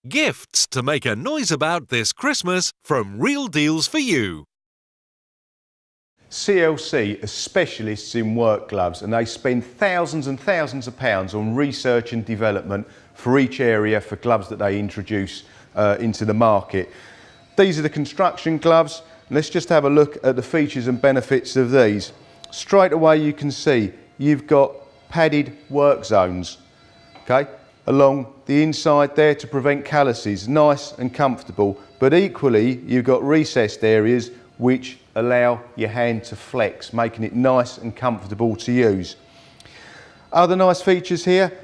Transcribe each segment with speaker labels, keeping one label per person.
Speaker 1: Gifts to make a noise about this Christmas from Real Deals for You.
Speaker 2: CLC are specialists in work gloves, and they spend thousands and thousands of pounds on research and development for each area for gloves that they introduce into the market. These are the construction gloves. Let's just have a look at the features and benefits of these. Straight away you can see you've got padded work zones, okay, along the inside there to prevent calluses, nice and comfortable, but equally you've got recessed areas which allow your hand to flex, making it nice and comfortable to use. Other nice features here,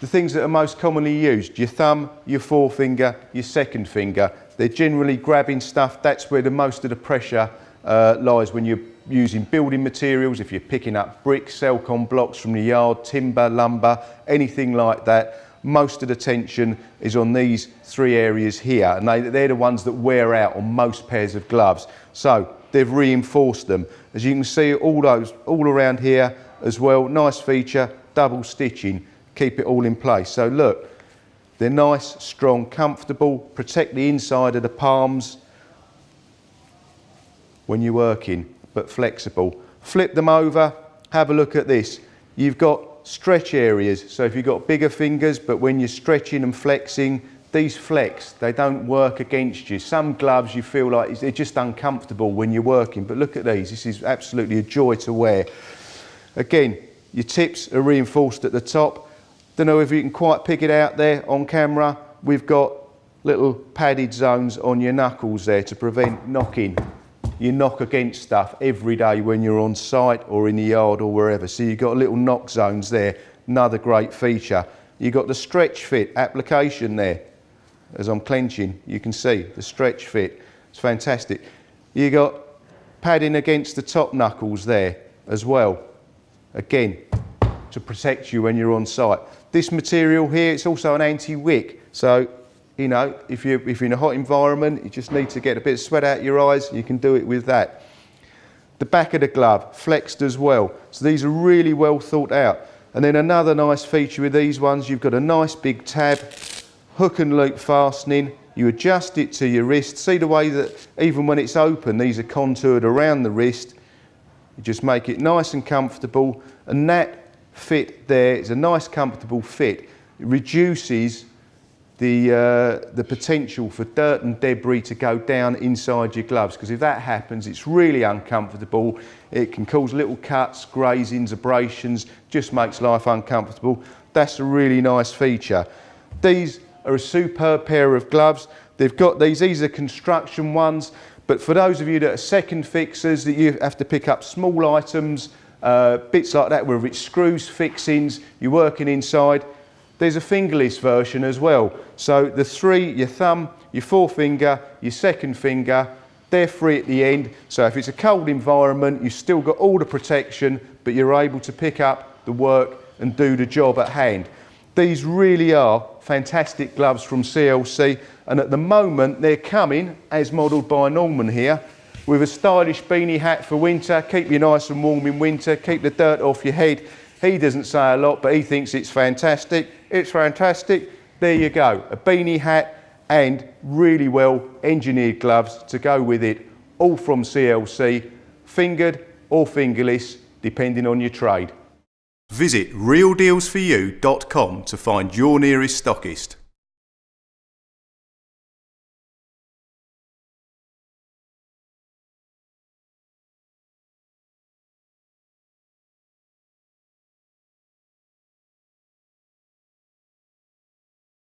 Speaker 2: the things that are most commonly used, your thumb, your forefinger, your second finger. They're generally grabbing stuff. That's where most of the pressure lies when you're using building materials, if you're picking up bricks, Celcon blocks from the yard, timber, lumber, anything like that. Most of the tension is on these three areas here, and they're the ones that wear out on most pairs of gloves. So they've reinforced them. As you can see, all around here as well, nice feature, double stitching, keep it all in place. So look, they're nice, strong, comfortable, protect the inside of the palms when you're working, but flexible. Flip them over, have a look at this. You've got stretch areas, so if you've got bigger fingers, but when you're stretching and flexing, these flex, they don't work against you. Some gloves you feel like they're just uncomfortable when you're working, but look at these, this is absolutely a joy to wear. Again, your tips are reinforced at the top. Don't know if you can quite pick it out there on camera. We've got little padded zones on your knuckles there to prevent knocking. You knock against stuff every day when you're on site or in the yard or wherever. So you've got little knock zones there, another great feature. You've got the stretch fit application there. As I'm clenching, you can see the stretch fit. It's fantastic. You've got padding against the top knuckles there as well. Again, to protect you when you're on site. This material here, it's also an anti-wick. So, you know, if you're in a hot environment, you just need to get a bit of sweat out your eyes, you can do it with that. The back of the glove, flexed as well. So these are really well thought out. And then another nice feature with these ones, you've got a nice big tab, hook and loop fastening. You adjust it to your wrist. See the way that even when it's open, these are contoured around the wrist. You just make it nice and comfortable. And that fit there is a nice comfortable fit. It reduces the potential for dirt and debris to go down inside your gloves, because if that happens it's really uncomfortable. It can cause little cuts, grazings, abrasions, just makes life uncomfortable. That's a really nice feature. These are a superb pair of gloves. They've got these are construction ones, but for those of you that are second fixers, that you have to pick up small items, bits like that, whether it's screws, fixings, you're working inside, there's a fingerless version as well. So the three, your thumb, your forefinger, your second finger, they're free at the end. So if it's a cold environment, you've still got all the protection, but you're able to pick up the work and do the job at hand. These really are fantastic gloves from CLC, and at the moment they're coming, as modelled by Norman here, with a stylish beanie hat for winter, keep you nice and warm in winter, keep the dirt off your head. He doesn't say a lot, but he thinks it's fantastic. It's fantastic. There you go, a beanie hat and really well engineered gloves to go with it, all from CLC, fingered or fingerless, depending on your trade.
Speaker 3: Visit realdealsforyou.com to find your nearest stockist.